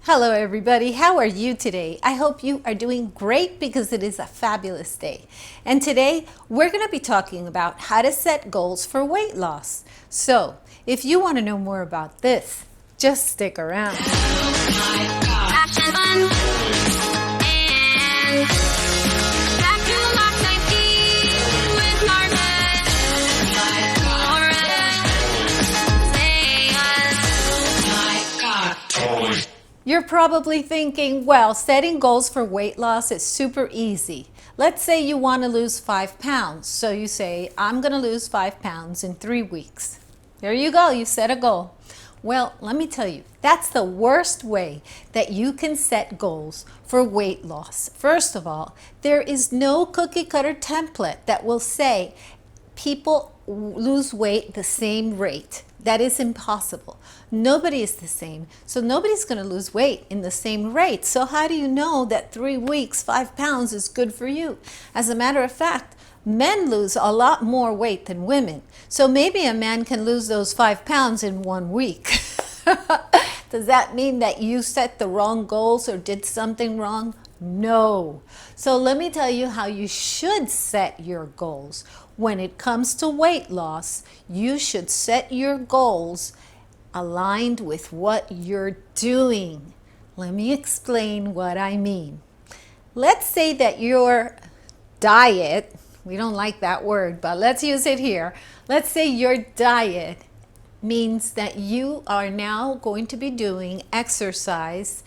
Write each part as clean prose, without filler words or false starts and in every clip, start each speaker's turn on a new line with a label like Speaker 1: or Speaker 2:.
Speaker 1: Hello everybody, how are you today? I hope you are doing great because it is a fabulous day. And today we're going to be talking about how to set goals for weight loss. So if you want to know more about this, just stick around. Action fun and back to Lock 19 with Marta. You're probably thinking, well, setting goals for weight loss is super easy. Let's say you want to lose 5 pounds. So you say, I'm going to lose 5 pounds in 3 weeks. There you go, you set a goal. Well, let me tell you, that's the worst way that you can set goals for weight loss. First of all, there is no cookie cutter template that will say people lose weight the same rate. That is impossible. Nobody is the same. So nobody's going to lose weight in the same rate. So how do you know that 3 weeks, 5 pounds is good for you? As a matter of fact, men lose a lot more weight than women. So maybe a man can lose those 5 pounds in 1 week. Does that mean that you set the wrong goals or did something wrong? No. So let me tell you how you should set your goals. When it comes to weight loss, you should set your goals aligned with what you're doing. Let me explain what I mean. Let's say that your diet, we don't like that word, but let's use it here. Let's say your diet means that you are now going to be doing exercise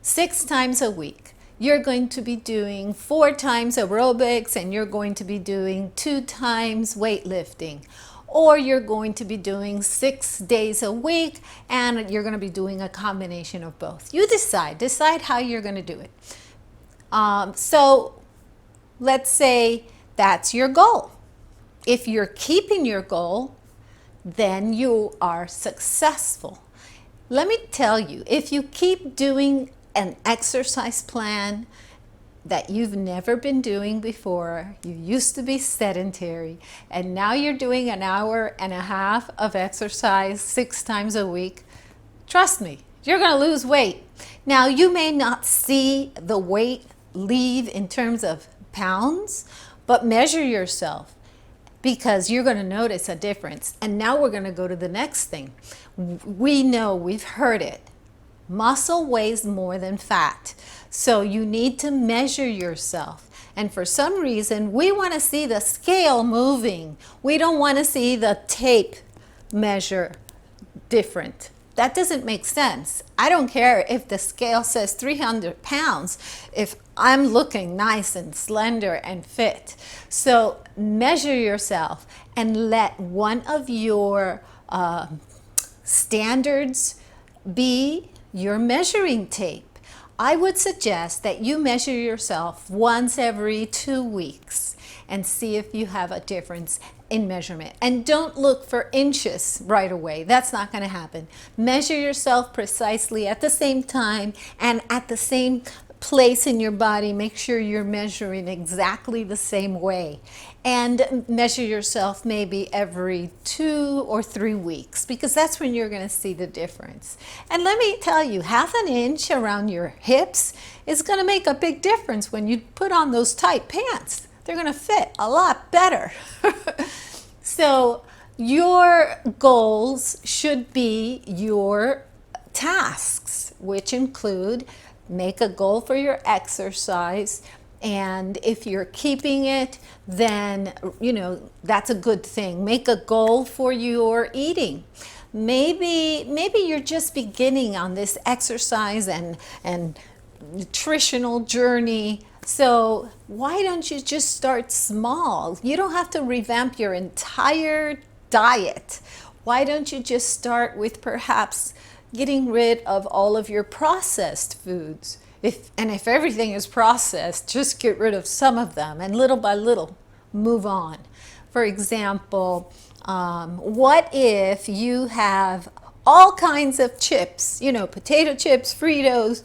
Speaker 1: 6 times a week. You're going to be doing 4 times aerobics and you're going to be doing 2 times weightlifting. Or you're going to be doing 6 days a week and you're going to be doing a combination of both. You decide how you're going to do it. So let's say that's your goal. If you're keeping your goal, then you are successful. Let me tell you, if you keep doing an exercise plan that you've never been doing before, you used to be sedentary, and now you're doing an hour and a half of exercise 6 times a week, trust me, you're going to lose weight. Now, you may not see the weight leave in terms of pounds, but measure yourself, because you're going to notice a difference. And now we're going to go to the next thing. We know, we've heard it. Muscle weighs more than fat. So you need to measure yourself. And for some reason, we want to see the scale moving. We don't want to see the tape measure different. That doesn't make sense. I don't care if the scale says 300 pounds if I'm looking nice and slender and fit. So measure yourself and let one of your standards be your measuring tape. I would suggest that you measure yourself once every 2 weeks and see if you have a difference in measurement. And don't look for inches right away. That's not going to happen. Measure yourself precisely at the same time and at the same place in your body. Make sure you're measuring exactly the same way. And measure yourself maybe every 2 or 3 weeks, because that's when you're going to see the difference. And let me tell you, 1/2 inch around your hips is going to make a big difference when you put on those tight pants. They're going to fit a lot better. So your goals should be your tasks, which include make a goal for your exercise. And if you're keeping it, then, that's a good thing. Make a goal for your eating. Maybe you're just beginning on this exercise and nutritional journey. So why don't you just start small? You don't have to revamp your entire diet. Why don't you just start with perhaps getting rid of all of your processed foods? If everything is processed, just get rid of some of them and little by little move on. For example, what if you have all kinds of chips, potato chips, Fritos,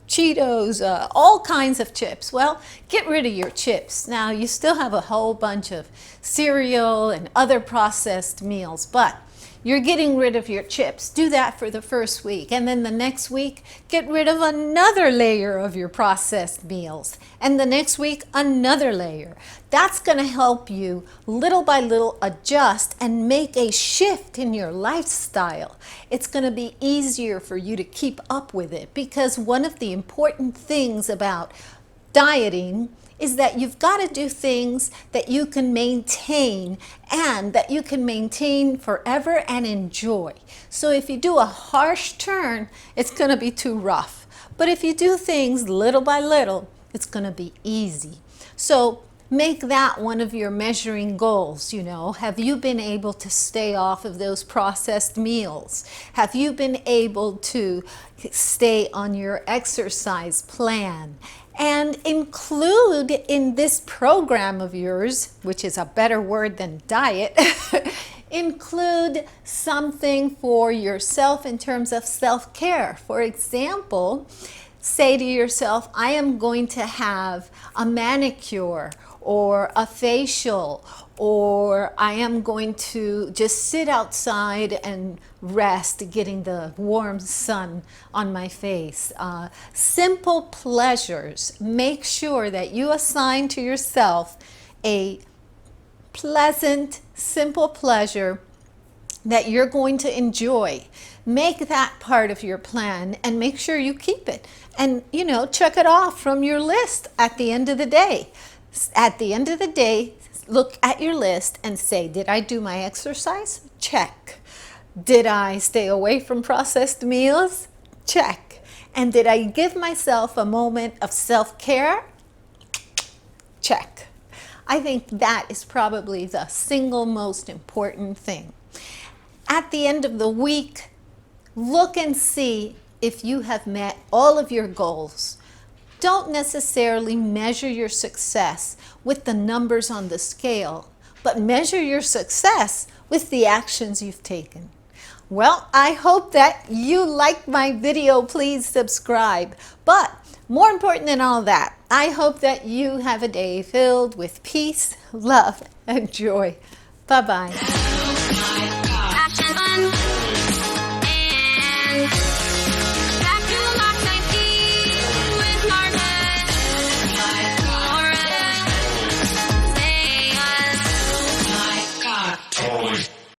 Speaker 1: Cheetos, all kinds of chips? Well, get rid of your chips. Now, you still have a whole bunch of cereal and other processed meals, but you're getting rid of your chips. Do that for the first week. And then the next week, get rid of another layer of your processed meals. And the next week, another layer. That's going to help you little by little adjust and make a shift in your lifestyle. It's going to be easier for you to keep up with it, because one of the important things about dieting is that you've got to do things that you can maintain, and that you can maintain forever and enjoy. So if you do a harsh turn, it's going to be too rough. But if you do things little by little, it's going to be easy. So make that one of your measuring goals. Have you been able to stay off of those processed meals? Have you been able to stay on your exercise plan? And include in this program of yours, which is a better word than diet, include something for yourself in terms of self-care. For example, say to yourself, I am going to have a manicure or a facial, or I am going to just sit outside and rest, getting the warm sun on my face. Simple pleasures. Make sure that you assign to yourself a pleasant, simple pleasure that you're going to enjoy. Make that part of your plan and make sure you keep it. And, check it off from your list at the end of the day. At the end of the day, look at your list and say, did I do my exercise? Check. Did I stay away from processed meals? Check. And did I give myself a moment of self-care? Check. I think that is probably the single most important thing. At the end of the week, look and see if you have met all of your goals. Don't necessarily measure your success with the numbers on the scale, but measure your success with the actions you've taken. Well, I hope that you liked my video. Please subscribe. But more important than all that, I hope that you have a day filled with peace, love, and joy. Bye-bye.